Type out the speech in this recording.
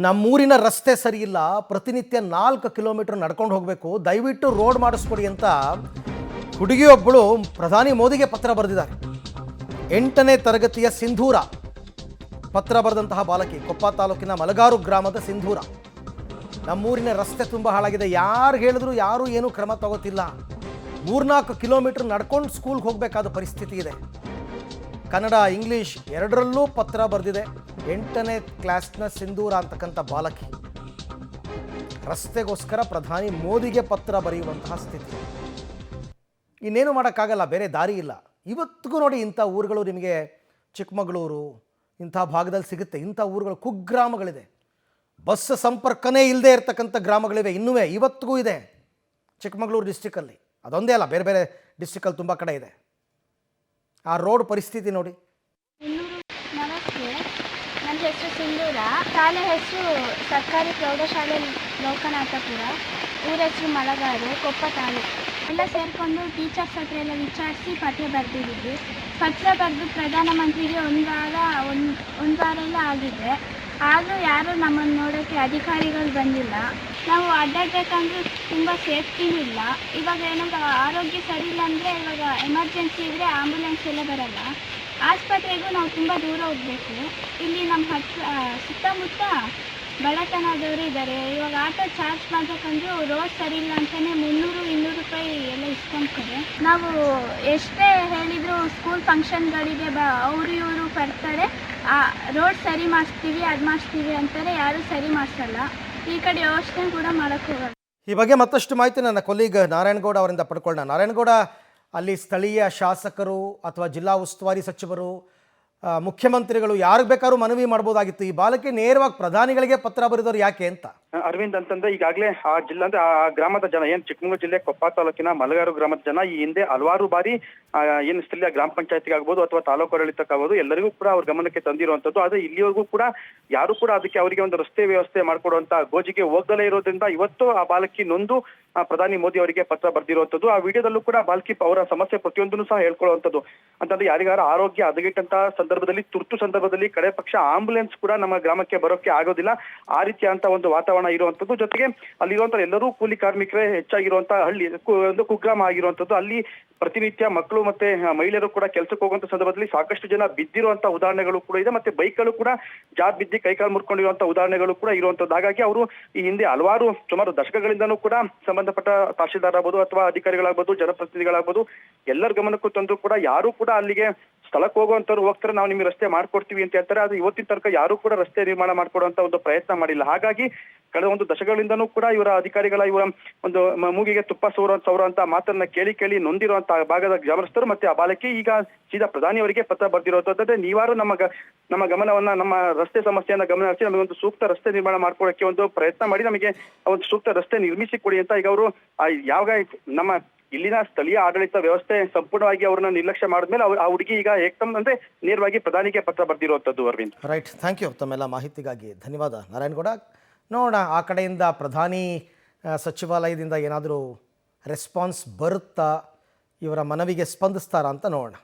ನಮ್ಮೂರಿನ ರಸ್ತೆ ಸರಿ ಇಲ್ಲ, ಪ್ರತಿನಿತ್ಯ 4 ಕಿಲೋಮೀಟರ್ ನಡ್ಕೊಂಡು ಹೋಗಬೇಕು, ದಯವಿಟ್ಟು ರೋಡ್ ಮಾಡಿಸ್ಕೊಡಿ ಅಂತ ಹುಡುಗಿಯೊಬ್ಬಳು ಪ್ರಧಾನಿ ಮೋದಿಗೆ ಪತ್ರ ಬರೆದಿದ್ದಾರೆ. 8ನೇ ತರಗತಿಯ ಸಿಂಧೂರ ಪತ್ರ ಬರೆದಂತಹ ಬಾಲಕಿ, ಕೊಪ್ಪ ತಾಲೂಕಿನ ಮಲಗಾರು ಗ್ರಾಮದ ಸಿಂಧೂರ. ನಮ್ಮೂರಿನ ರಸ್ತೆ ತುಂಬ ಹಾಳಾಗಿದೆ, ಯಾರು ಹೇಳಿದ್ರು ಯಾರೂ ಏನೂ ಕ್ರಮ ತಗೋತಿಲ್ಲ. 3-4 ಕಿಲೋಮೀಟರ್ ನಡ್ಕೊಂಡು ಸ್ಕೂಲ್ಗೆ ಹೋಗಬೇಕಾದ ಪರಿಸ್ಥಿತಿ ಇದೆ. ಕನ್ನಡ ಇಂಗ್ಲೀಷ್ ಎರಡರಲ್ಲೂ ಪತ್ರ ಬರೆದಿದೆ. 8ನೇ ಕ್ಲಾಸ್ನ ಸಿಂಧೂರ ಅಂತಕ್ಕಂಥ ಬಾಲಕಿ ರಸ್ತೆಗೋಸ್ಕರ ಪ್ರಧಾನಿ ಮೋದಿಗೆ ಪತ್ರ ಬರೆಯುವಂತಹ ಸ್ಥಿತಿ. ಇನ್ನೇನು ಮಾಡೋಕ್ಕಾಗಲ್ಲ, ಬೇರೆ ದಾರಿ ಇಲ್ಲ. ಇವತ್ತಿಗೂ ನೋಡಿ ಇಂಥ ಊರುಗಳು ನಿಮಗೆ ಚಿಕ್ಕಮಗಳೂರು ಇಂಥ ಭಾಗದಲ್ಲಿ ಸಿಗುತ್ತೆ. ಇಂಥ ಊರುಗಳು ಕುಗ್ರಾಮಗಳಿದೆ, ಬಸ್ ಸಂಪರ್ಕನೇ ಇಲ್ಲದೆ ಇರತಕ್ಕಂಥ ಗ್ರಾಮಗಳಿವೆ, ಇನ್ನೂ ಇವತ್ತಿಗೂ ಇದೆ ಚಿಕ್ಕಮಗಳೂರು ಡಿಸ್ಟಿಕಲ್ಲಿ. ಅದೊಂದೇ ಅಲ್ಲ, ಬೇರೆ ಬೇರೆ ಡಿಸ್ಟಿಕಲ್ಲಿ ತುಂಬ ಕಡೆ ಇದೆ. ಆ ರೋಡ್ ಪರಿಸ್ಥಿತಿ ನೋಡಿ. ನಮಸ್ತೆ, ನನ್ನ ಹೆಸರು ಸಿಂಧೂರ. ಶಾಲೆ ಹೆಸರು ಸರ್ಕಾರಿ ಪ್ರೌಢಶಾಲೆ ಲೋಕನಾಥಪುರ, ಊರ ಹೆಸರು ಮಲಗಾರು, ಕೊಪ್ಪ ತಾಲೂಕು. ಎಲ್ಲ ಸೇರಿಕೊಂಡು ಟೀಚರ್ಸ್ ಹತ್ರ ಎಲ್ಲ ವಿಚಾರಿಸಿ ಪತ್ರ ಬರೆದಿದ್ವಿ. ಪತ್ರ ಬರೆದು ಪ್ರಧಾನಮಂತ್ರಿಗೆ ಒಂದು ವಾರ ಎಲ್ಲ ಆಗಿದೆ. ಆದರೂ ಯಾರೂ ನಮ್ಮನ್ನು ನೋಡೋಕ್ಕೆ ಅಧಿಕಾರಿಗಳು ಬಂದಿಲ್ಲ. ನಾವು ಅಡ್ಡಾಡಬೇಕಂದ್ರೂ ತುಂಬ ಸೇಫ್ಟಿನೂ ಇಲ್ಲ. ಇವಾಗ ಏನಾದರೂ ಆರೋಗ್ಯ ಸರಿ ಇಲ್ಲ ಅಂದರೆ ಇವಾಗ ಎಮರ್ಜೆನ್ಸಿ ಇದ್ದರೆ ಆಂಬುಲೆನ್ಸ್ ಎಲ್ಲ ಬರೋಲ್ಲ. ಆಸ್ಪತ್ರೆಗೂ ನಾವು ತುಂಬ ದೂರ ಹೋಗಬೇಕು. ಇಲ್ಲಿ ನಮ್ಮ ಹತ್ರ ಸುತ್ತಮುತ್ತ ಬಡತನದವರು ಇದ್ದಾರೆ. ಇವಾಗ ಆಟೋ ಚಾರ್ಜ್ ಮಾಡಬೇಕಂದ್ರೂ ರೋಡ್ ಸರಿ ಇಲ್ಲ ಅಂತಲೇ 300-200 ರೂಪಾಯಿ ಎಲ್ಲ ಇಸ್ಕೊಂತಾರೆ. ನಾವು ಎಷ್ಟೇ ಹೇಳಿದರೂ ಸ್ಕೂಲ್ ಫಂಕ್ಷನ್ಗಳಿಗೆ ಅವರು ಇವರು ಬರ್ತಾರೆ, ರೋಡ್ ಸರಿ ಮಾಡಿಸ್ತೀವಿ ಅದು ಮಾಡಿಸ್ತೀವಿ ಅಂತಾರೆ, ಯಾರೂ ಸರಿ ಮಾಡಿಸಲ್ಲ. ಈ ಕಡೆ ಯೋಚನೆ ಕೂಡ ಮಾಡೋಕ್ಕೆ ಹೋಗಲ್ಲ. ಈ ಬಗ್ಗೆ ಮತ್ತಷ್ಟು ಮಾಹಿತಿ ನನ್ನ ಕೊಲೀಗ್ ನಾರಾಯಣಗೌಡ ಅವರಿಂದ ಪಡ್ಕೊಳ್ಳೋಣ. ನಾರಾಯಣಗೌಡ, ಅಲ್ಲಿ ಸ್ಥಳೀಯ ಶಾಸಕರು ಅಥವಾ ಜಿಲ್ಲಾ ಉಸ್ತುವಾರಿ ಸಚಿವರು, ಮುಖ್ಯಮಂತ್ರಿಗಳು ಯಾರಿಗೆ ಬೇಕಾದ್ರೂ ಮನವಿ ಮಾಡ್ಬೋದಾಗಿತ್ತು. ಈ ಬಾಲಕಿ ನೇರವಾಗಿ ಪ್ರಧಾನಿಗಳಿಗೆ ಪತ್ರ ಬರೆದವರು ಯಾಕೆ ಅಂತ? ಅರವಿಂದ್, ಅಂತಂದ್ರೆ ಈಗಾಗಲೇ ಆ ಜಿಲ್ಲಾ ಅಂದ್ರೆ ಆ ಗ್ರಾಮದ ಜನ, ಏನ್ ಚಿಕ್ಕಮಗಳೂರು ಜಿಲ್ಲೆ ಕೊಪ್ಪ ತಾಲೂಕಿನ ಮಲಗಾರು ಗ್ರಾಮದ ಜನ ಈ ಹಿಂದೆ ಹಲವಾರು ಬಾರಿ ಏನು ಸ್ಥಳೀಯ ಗ್ರಾಮ ಪಂಚಾಯತಿಗೆ ಆಗ್ಬೋದು ಅಥವಾ ತಾಲೂಕು ಆಡಳಿತಕ್ಕಾಗ್ಬೋದು ಎಲ್ಲರಿಗೂ ಕೂಡ ಅವ್ರ ಗಮನಕ್ಕೆ ತಂದಿರುವಂತದ್ದು. ಆದ್ರೆ ಇಲ್ಲಿವರೆಗೂ ಕೂಡ ಯಾರು ಕೂಡ ಅದಕ್ಕೆ ಅವರಿಗೆ ಒಂದು ರಸ್ತೆ ವ್ಯವಸ್ಥೆ ಮಾಡ್ಕೊಡುವಂತ ಗೋಜಿಗೆ ಹೋಗದಲ್ಲೇ ಇರೋದ್ರಿಂದ ಇವತ್ತು ಆ ಬಾಲಕಿ ನೊಂದು ಪ್ರಧಾನಿ ಮೋದಿ ಅವರಿಗೆ ಪತ್ರ ಬರೆದಿರುವಂತದ್ದು. ಆ ವಿಡಿಯೋದಲ್ಲೂ ಕೂಡ ಬಾಲಕಿ ಅವರ ಸಮಸ್ಯೆ ಪ್ರತಿಯೊಂದನ್ನು ಸಹ ಹೇಳ್ಕೊಳ್ಳುವಂಥದ್ದು. ಅಂತಂದ್ರೆ ಯಾರಿಗಾರ ಆರೋಗ್ಯ ಹದಗೆಟ್ಟಂತ ಸಂದರ್ಭದಲ್ಲಿ, ತುರ್ತು ಸಂದರ್ಭದಲ್ಲಿ ಕಡೆ ಪಕ್ಷ ಆಂಬುಲೆನ್ಸ್ ಕೂಡ ನಮ್ಮ ಗ್ರಾಮಕ್ಕೆ ಬರೋಕೆ ಆಗೋದಿಲ್ಲ. ಆ ರೀತಿಯಂತ ಒಂದು ವಾತಾವರಣ ಇರುವಂತದ್ದು. ಜೊತೆಗೆ ಅಲ್ಲಿರುವಂತ ಎಲ್ಲರೂ ಕೂಲಿ ಕಾರ್ಮಿಕರೇ ಹೆಚ್ಚಾಗಿರುವಂತ ಹಳ್ಳಿ, ಒಂದು ಕುಗ್ರಾಮ ಆಗಿರುವಂತದ್ದು. ಅಲ್ಲಿ ಪ್ರತಿನಿತ್ಯ ಮಕ್ಕಳು ಮತ್ತೆ ಮಹಿಳೆಯರು ಕೂಡ ಕೆಲಸಕ್ಕೆ ಹೋಗುವಂತ ಸಂದರ್ಭದಲ್ಲಿ ಸಾಕಷ್ಟು ಜನ ಬಿದ್ದಿರುವಂತ ಉದಾಹರಣೆಗಳು ಕೂಡ ಇದೆ. ಮತ್ತೆ ಬೈಕ್ಗಳು ಕೂಡ ಜಾರ್ ಬಿದ್ದಿ ಕೈಕಾಲು ಮುರ್ಕೊಂಡಿರುವಂತ ಉದಾಹರಣೆಗಳು ಕೂಡ ಇರುವಂತದ್ದು. ಹಾಗಾಗಿ ಅವರು ಈ ಹಿಂದೆ ಹಲವಾರು ಸುಮಾರು ದಶಕಗಳಿಂದನೂ ಕೂಡ ಸಂಬಂಧಪಟ್ಟ ತಹಶೀಲ್ದಾರ್ ಆಗ್ಬೋದು ಅಥವಾ ಅಧಿಕಾರಿಗಳಾಗ್ಬೋದು, ಜನಪ್ರತಿನಿಧಿಗಳಾಗ್ಬೋದು ಎಲ್ಲರ ಗಮನಕ್ಕೂ ತಂದು ಕೂಡ ಯಾರು ಕೂಡ ಅಲ್ಲಿಗೆ ಸ್ಥಳಕ್ಕೆ ಹೋಗುವಂತವ್ರು ಹೋಗ್ತಾರೆ, ನಾವು ನಿಮಗೆ ರಸ್ತೆ ಮಾಡ್ಕೊಡ್ತೀವಿ ಅಂತ ಹೇಳ್ತಾರೆ. ಅದು ಇವತ್ತಿನ ತನಕ ಯಾರು ಕೂಡ ರಸ್ತೆ ನಿರ್ಮಾಣ ಮಾಡ್ಕೊಡುವಂತ ಒಂದು ಪ್ರಯತ್ನ ಮಾಡಿಲ್ಲ. ಹಾಗಾಗಿ ಕಳೆದ ಒಂದು ದಶಕಗಳಿಂದನೂ ಕೂಡ ಇವರ ಅಧಿಕಾರಿಗಳ ಇವರ ಒಂದು ಮೂಗಿಗೆ ತುಪ್ಪ ಸೌರುವಂತ ಮಾತನ್ನ ಕೇಳಿ ನೊಂದಿರುವಂತ ಭಾಗದ ಗ್ರಾಮಸ್ಥರು ಮತ್ತೆ ಆ ಬಾಲಕಿ ಈಗ ಸೀದಾ ಪ್ರಧಾನಿಯವರಿಗೆ ಪತ್ರ ಬರೆದಿರುವಂತದ್ದೇ, ನೀವಾರು ನಮ್ಮ ಗಮನವನ್ನ, ನಮ್ಮ ರಸ್ತೆ ಸಮಸ್ಯೆಯನ್ನ ಗಮನ ಹರಿಸಿ ನಮಗೆ ಒಂದು ಸೂಕ್ತ ರಸ್ತೆ ನಿರ್ಮಾಣ ಮಾಡ್ಕೊಳ್ಳೋಕೆ ಒಂದು ಪ್ರಯತ್ನ ಮಾಡಿ ನಮಗೆ ಒಂದು ಸೂಕ್ತ ರಸ್ತೆ ನಿರ್ಮಿಸಿ ಕೊಡಿ ಅಂತ ಈಗ ಅವರು ಯಾವಾಗ ನಮ್ಮ ಇಲ್ಲಿನ ಸ್ಥಳೀಯ ಆಡಳಿತ ವ್ಯವಸ್ಥೆ ಸಂಪೂರ್ಣವಾಗಿ ಅವ್ರನ್ನ ನಿರ್ಲಕ್ಷ್ಯ ಮಾಡಿದ್ಮೇಲೆ ಆ ಹುಡುಗಿ ಈಗ ಏಕದಮ್ ಅಂದ್ರೆ ನೇರವಾಗಿ ಪ್ರಧಾನಿಗೆ ಪತ್ರ ಬರೆದಿರುವಂತದ್ದು. ಅರವಿಂದ್, ರೈಟ್, ಥ್ಯಾಂಕ್ ಯು ತಮ್ಮೆಲ್ಲ ಮಾಹಿತಿಗಾಗಿ ಧನ್ಯವಾದ ನಾರಾಯಣಗೌಡ. ನೋಡೋಣ ಆ ಕಡೆಯಿಂದ ಪ್ರಧಾನಿ ಸಚಿವಾಲಯದಿಂದ ಏನಾದರೂ ರೆಸ್ಪಾನ್ಸ್ ಬರುತ್ತಾ, ಇವರ ಮನವಿಗೆ ಸ್ಪಂದಿಸ್ತಾರಾ ಅಂತ ನೋಡೋಣ.